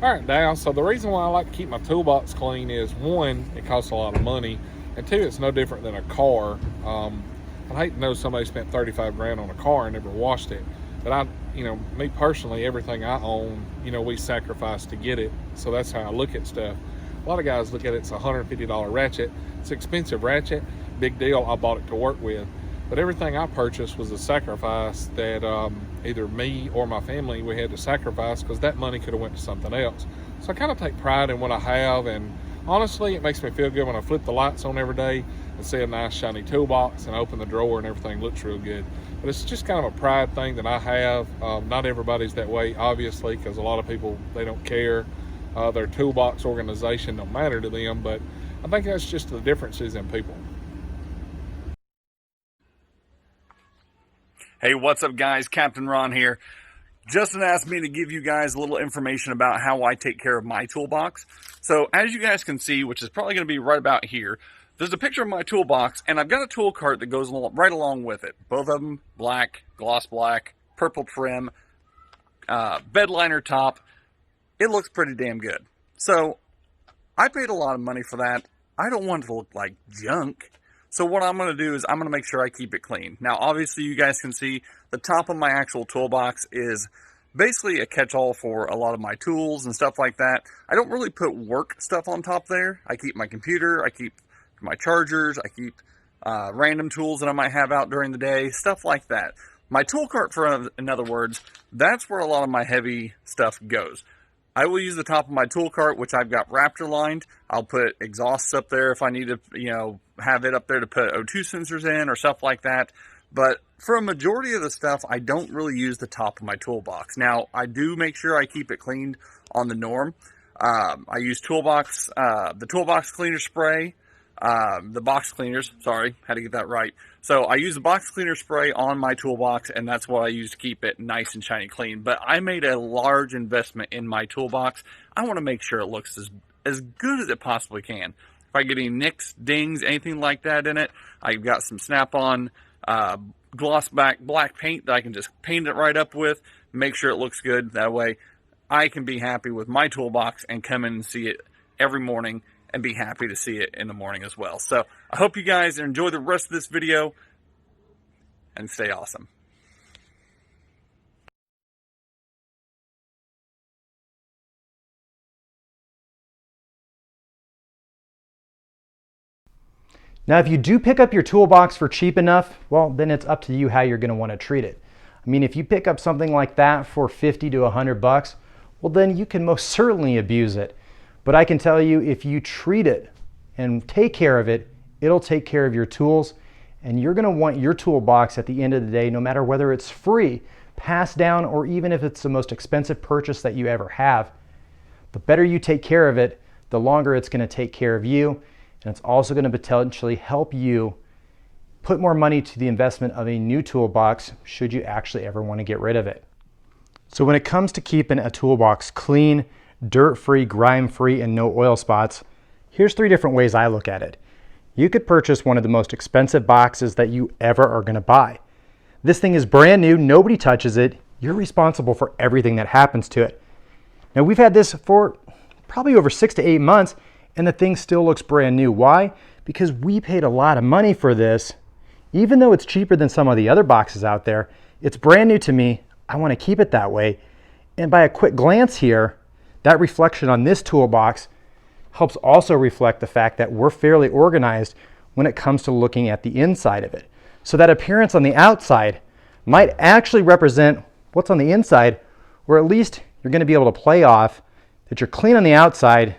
All right, Dal. So the reason why I like to keep my toolbox clean is, one, it costs a lot of money, and two, it's no different than a car. I'd hate to know somebody spent 35 grand on a car and never washed it. But me personally, everything I own, we sacrifice to get it. So that's how I look at stuff. A lot of guys look at it's a $150 ratchet. It's an expensive ratchet. Big deal. I bought it to work with. But everything I purchased was a sacrifice that either me or my family, we had to sacrifice, because that money could have went to something else. So I kind of take pride in what I have, and honestly, it makes me feel good when I flip the lights on every day and see a nice shiny toolbox and open the drawer and everything looks real good. But it's just kind of a pride thing that I have. Not everybody's that way, obviously, because a lot of people, they don't care. Their toolbox organization don't matter to them, but I think that's just the differences in people. Hey, what's up guys? Captain Ron here. Justin asked me to give you guys a little information about how I take care of my toolbox. So as you guys can see, which is probably going to be right about here, there's a picture of my toolbox, and I've got a tool cart that goes right along with it. Both of them black, gloss black, purple trim, bed liner top. It looks pretty damn good. So I paid a lot of money for that. I don't want it to look like junk. So what I'm going to do is I'm going to make sure I keep it clean. Now, obviously, you guys can see the top of my actual toolbox is basically a catch-all for a lot of my tools and stuff like that. I don't really put work stuff on top there. I keep my computer, I keep my chargers, I keep random tools that I might have out during the day, stuff like that. My tool cart, in other words, that's where a lot of my heavy stuff goes. I will use the top of my tool cart, which I've got Raptor lined. I'll put exhausts up there if I need to, have it up there to put O2 sensors in or stuff like that. But for a majority of the stuff, I don't really use the top of my toolbox. Now, I do make sure I keep it cleaned on the norm. I use the toolbox cleaner spray, the box cleaners, sorry, had to get that right. So I use the box cleaner spray on my toolbox, and that's what I use to keep it nice and shiny clean. But I made a large investment in my toolbox. I want to make sure it looks as good as it possibly can. If I get any nicks, dings, anything like that in it, I've got some Snap-on gloss back black paint that I can just paint it right up with, make sure it looks good. That way I can be happy with my toolbox and come in and see it every morning and be happy to see it in the morning as well. So I hope you guys enjoy the rest of this video and stay awesome. Now, if you do pick up your toolbox for cheap enough, well, then it's up to you how you're going to want to treat it. I mean, if you pick up something like that for 50 to 100 bucks, well, then you can most certainly abuse it. But I can tell you, if you treat it and take care of it, it'll take care of your tools, and you're going to want your toolbox at the end of the day, no matter whether it's free, passed down, or even if it's the most expensive purchase that you ever have. The better you take care of it, the longer it's going to take care of you. And it's also going to potentially help you put more money to the investment of a new toolbox should you actually ever want to get rid of it. So when it comes to keeping a toolbox clean, dirt-free, grime-free, and no oil spots, here's 3 different ways I look at it. You could purchase one of the most expensive boxes that you ever are going to buy. This thing is brand new, nobody touches it. You're responsible for everything that happens to it. Now, we've had this for probably over 6 to 8 months, and the thing still looks brand new. Why? Because we paid a lot of money for this. Even though it's cheaper than some of the other boxes out there, it's brand new to me. I want to keep it that way. And by a quick glance here, that reflection on this toolbox helps also reflect the fact that we're fairly organized when it comes to looking at the inside of it. So that appearance on the outside might actually represent what's on the inside, or at least you're going to be able to play off that you're clean on the outside,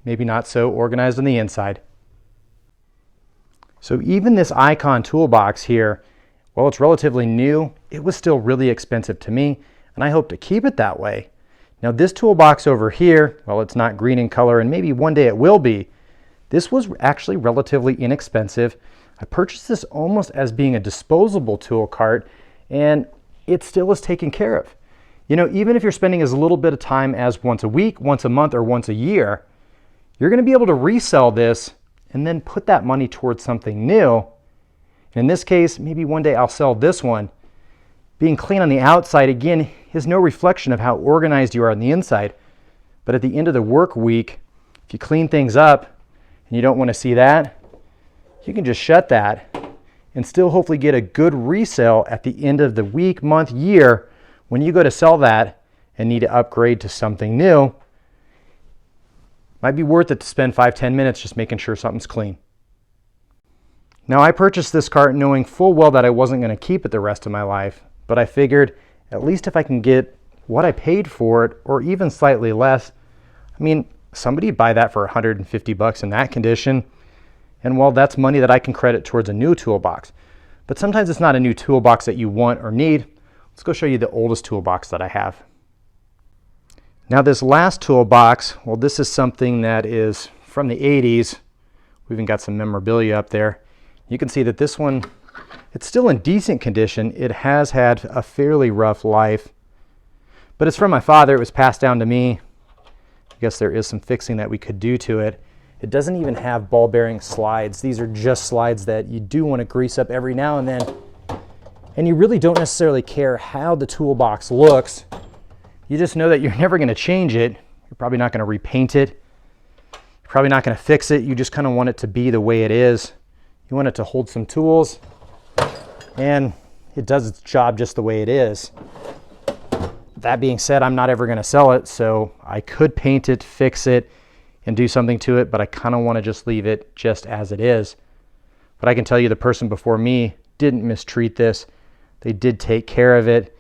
maybe not so organized on the inside. So even this Icon toolbox here, while it's relatively new, it was still really expensive to me, and I hope to keep it that way. Now this toolbox over here, well, it's not green in color, and maybe one day it will be. This was actually relatively inexpensive. I purchased this almost as being a disposable tool cart, and it still is taken care of. Even if you're spending as little bit of time as once a week, once a month, or once a year, you're going to be able to resell this and then put that money towards something new. In this case, maybe one day I'll sell this one. Being clean on the outside, again, is no reflection of how organized you are on the inside. But at the end of the work week, if you clean things up and you don't want to see that, you can just shut that and still hopefully get a good resale at the end of the week, month, year when you go to sell that and need to upgrade to something new. Might be worth it to spend 5-10 minutes just making sure something's clean. Now, I purchased this cart knowing full well that I wasn't going to keep it the rest of my life, but I figured at least if I can get what I paid for it or even slightly less, I mean, somebody'd buy that for 150 bucks in that condition. And well, that's money that I can credit towards a new toolbox. But sometimes it's not a new toolbox that you want or need. Let's go show you the oldest toolbox that I have. Now this last toolbox, well, this is something that is from the 80s. We even got some memorabilia up there. You can see that this one, it's still in decent condition. It has had a fairly rough life, but it's from my father. It was passed down to me. I guess there is some fixing that we could do to it. It doesn't even have ball bearing slides. These are just slides that you do want to grease up every now and then. And you really don't necessarily care how the toolbox looks. You just know that you're never going to change it. You're probably not going to repaint it. You're probably not going to fix it. You just kind of want it to be the way it is. You want it to hold some tools, and it does its job just the way it is. That being said, I'm not ever going to sell it, so I could paint it, fix it, and do something to it, but I kind of want to just leave it just as it is. But I can tell you the person before me didn't mistreat this. They did take care of it,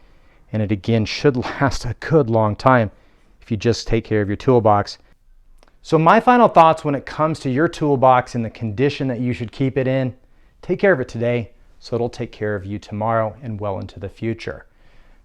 and it again should last a good long time if you just take care of your toolbox. So my final thoughts when it comes to your toolbox and the condition that you should keep it in: take care of it today so it'll take care of you tomorrow and well into the future.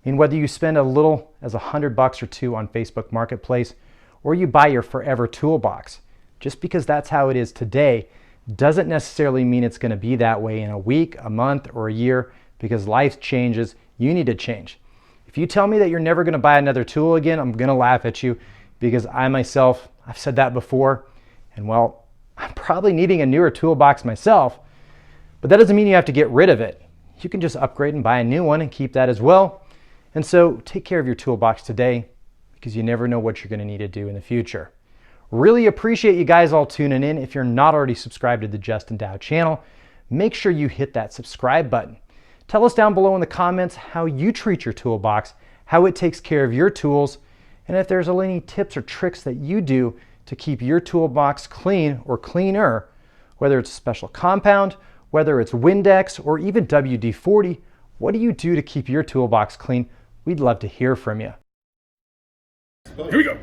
I mean, whether you spend a little as $100 or two on Facebook Marketplace, or you buy your forever toolbox, just because that's how it is today doesn't necessarily mean it's going to be that way in a week, a month, or a year, because life changes. You need to change. If you tell me that you're never going to buy another tool again, I'm going to laugh at you, because I myself, I've said that before, and well, I'm probably needing a newer toolbox myself, but that doesn't mean you have to get rid of it. You can just upgrade and buy a new one and keep that as well. And so take care of your toolbox today, because you never know what you're going to need to do in the future. Really appreciate you guys all tuning in. If you're not already subscribed to the Justin Dow channel, make sure you hit that subscribe button. Tell us down below in the comments how you treat your toolbox, how it takes care of your tools, and if there's any tips or tricks that you do to keep your toolbox clean or cleaner, whether it's a special compound, whether it's Windex, or even WD-40, what do you do to keep your toolbox clean? We'd love to hear from you. Here we go.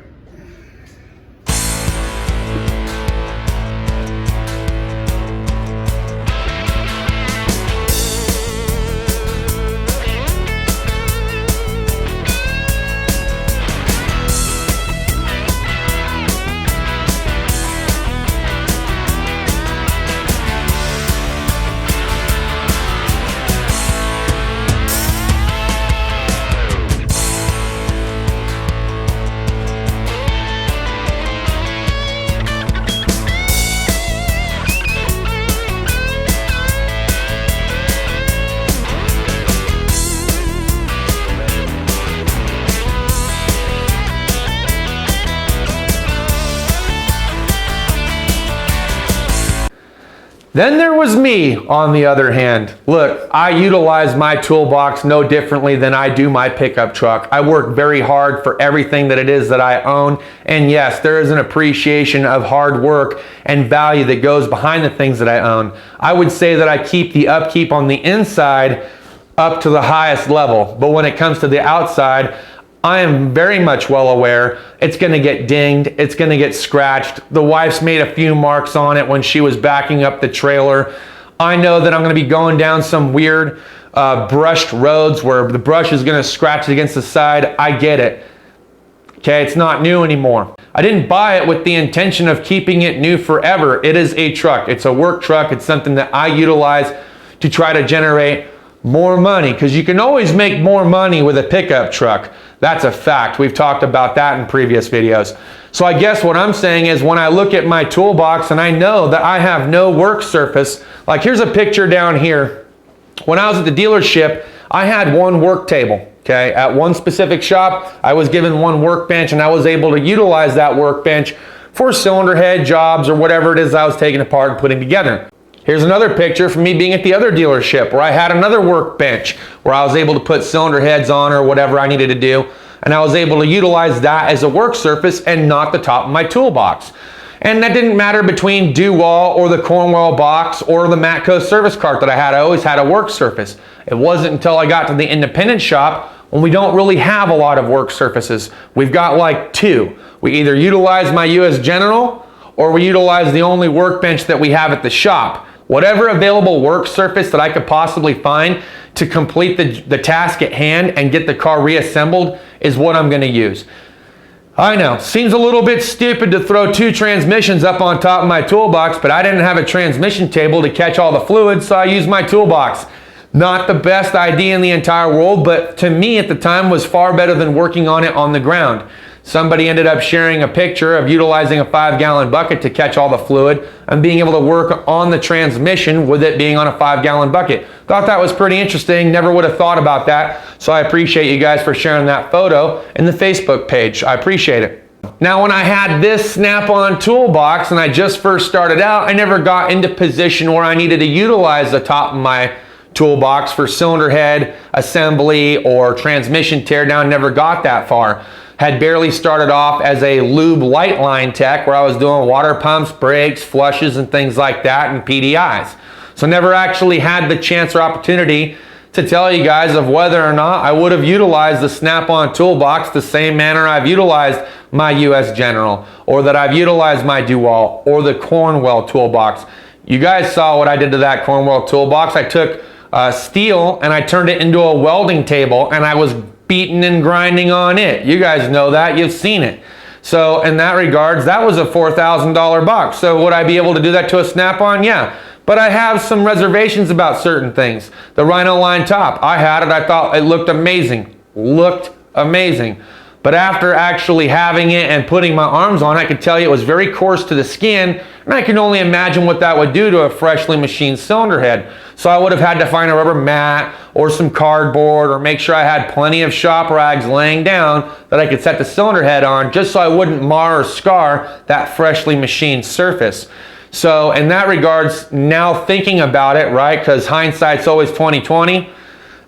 Then there was me, on the other hand. Look, I utilize my toolbox no differently than I do my pickup truck. I work very hard for everything that it is that I own. And yes, there is an appreciation of hard work and value that goes behind the things that I own. I would say that I keep the upkeep on the inside up to the highest level. But when it comes to the outside, I am very much well aware it's going to get dinged, it's going to get scratched. The wife's made a few marks on it when she was backing up the trailer. I know that I'm going to be going down some weird brushed roads where the brush is going to scratch against the side. I get it. Okay, it's not new anymore. I didn't buy it with the intention of keeping it new forever. It is a truck. It's a work truck. It's something that I utilize to try to generate more money, because you can always make more money with a pickup truck. That's a fact. We've talked about that in previous videos. So I guess what I'm saying is, when I look at my toolbox and I know that I have no work surface, like here's a picture down here. When I was at the dealership, I had one work table. Okay, at one specific shop, I was given one workbench and I was able to utilize that workbench for cylinder head jobs or whatever it is I was taking apart and putting together. Here's another picture from me being at the other dealership where I had another workbench where I was able to put cylinder heads on or whatever I needed to do, and I was able to utilize that as a work surface and not the top of my toolbox. And that didn't matter between Duwall or the Cornwell box or the Matco service cart that I had. I always had a work surface. It wasn't until I got to the independent shop when we don't really have a lot of work surfaces. We've got like two. We either utilize my US General or we utilize the only workbench that we have at the shop. Whatever available work surface that I could possibly find to complete the task at hand and get the car reassembled is what I'm gonna use. I know, seems a little bit stupid to throw two transmissions up on top of my toolbox, but I didn't have a transmission table to catch all the fluids, so I used my toolbox. Not the best idea in the entire world, but to me at the time was far better than working on it on the ground. Somebody ended up sharing a picture of utilizing a 5-gallon bucket to catch all the fluid and being able to work on the transmission with it being on a 5-gallon bucket. Thought that was pretty interesting. Never would have thought about that. So I appreciate you guys for sharing that photo in the Facebook page. I appreciate it. Now, when I had this Snap-on toolbox and I just first started out, I never got into position where I needed to utilize the top of my toolbox for cylinder head assembly or transmission teardown. Never got that far. Had barely started off as a lube light line tech where I was doing water pumps, brakes, flushes, and things like that, and PDIs. So never actually had the chance or opportunity to tell you guys of whether or not I would have utilized the Snap-on toolbox the same manner I've utilized my US General, or that I've utilized my Duwall or the Cornwell toolbox. You guys saw what I did to that Cornwell toolbox. I took steel and I turned it into a welding table and I was beating and grinding on it. You guys know that, you've seen it. So in that regards, that was a $4,000 box. So would I be able to do that to a Snap-on? Yeah. But I have some reservations about certain things. The Rhino line top, I had it, I thought it looked amazing. Looked amazing. But after actually having it and putting my arms on, I could tell you it was very coarse to the skin, and I can only imagine what that would do to a freshly machined cylinder head. So I would have had to find a rubber mat or some cardboard or make sure I had plenty of shop rags laying down that I could set the cylinder head on just so I wouldn't mar or scar that freshly machined surface. So in that regards, now thinking about it, right, because hindsight's always 20/20,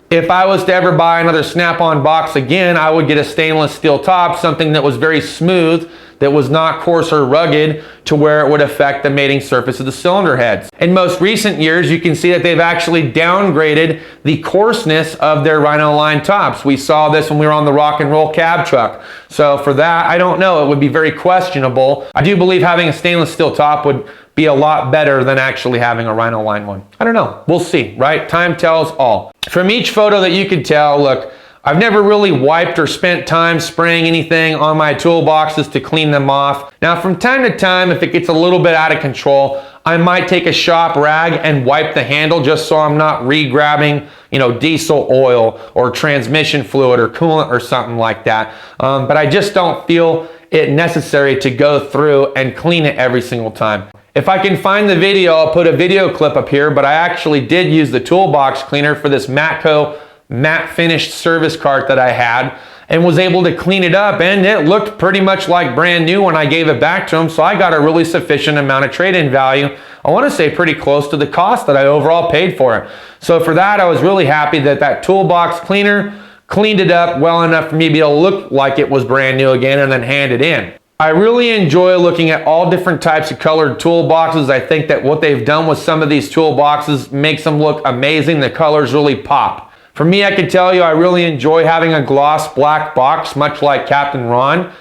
if I was to ever buy another Snap-on box again, I would get a stainless steel top, something that was very smooth, that was not coarse or rugged to where it would affect the mating surface of the cylinder heads. In most recent years, you can see that they've actually downgraded the coarseness of their Rhino line tops. We saw this when we were on the rock and roll cab truck. So for that, I don't know, it would be very questionable. I do believe having a stainless steel top would be a lot better than actually having a Rhino line one. I don't know, we'll see, right? Time tells all. From each photo that you can tell, look, I've never really wiped or spent time spraying anything on my toolboxes to clean them off. Now, from time to time, if it gets a little bit out of control, I might take a shop rag and wipe the handle just so I'm not re-grabbing, you know, diesel oil or transmission fluid or coolant or something like that. But I just don't feel it necessary to go through and clean it every single time. If I can find the video, I'll put a video clip up here, but I actually did use the toolbox cleaner for this Matco matte finished service cart that I had and was able to clean it up, and it looked pretty much like brand new when I gave it back to him, so I got a really sufficient amount of trade-in value. I want to say pretty close to the cost that I overall paid for it. So for that, I was really happy that that toolbox cleaner cleaned it up well enough for me to be able to look like it was brand new again and then hand it in. I really enjoy looking at all different types of colored toolboxes. I think that what they've done with some of these toolboxes makes them look amazing. The colors really pop. For me, I can tell you I really enjoy having a gloss black box, much like Captain Ron,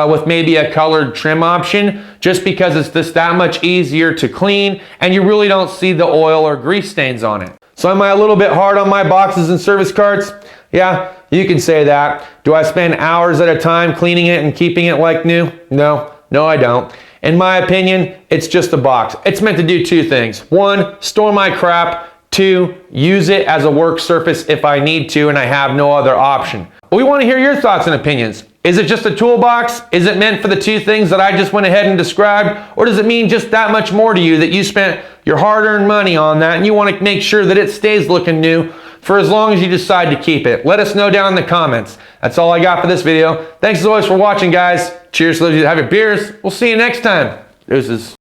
with maybe a colored trim option, just because it's just that much easier to clean and you really don't see the oil or grease stains on it. So am I a little bit hard on my boxes and service carts? Yeah, you can say that. Do I spend hours at a time cleaning it and keeping it like new? No, I don't. In my opinion, it's just a box. It's meant to do two things. One, store my crap. Two, use it as a work surface if I need to and I have no other option. We want to hear your thoughts and opinions. Is it just a toolbox? Is it meant for the two things that I just went ahead and described? Or does it mean just that much more to you that you spent your hard-earned money on that and you want to make sure that it stays looking new for as long as you decide to keep it. Let us know down in the comments. That's all I got for this video. Thanks as always for watching, guys. Cheers to those of you that have your beers. We'll see you next time. Deuces.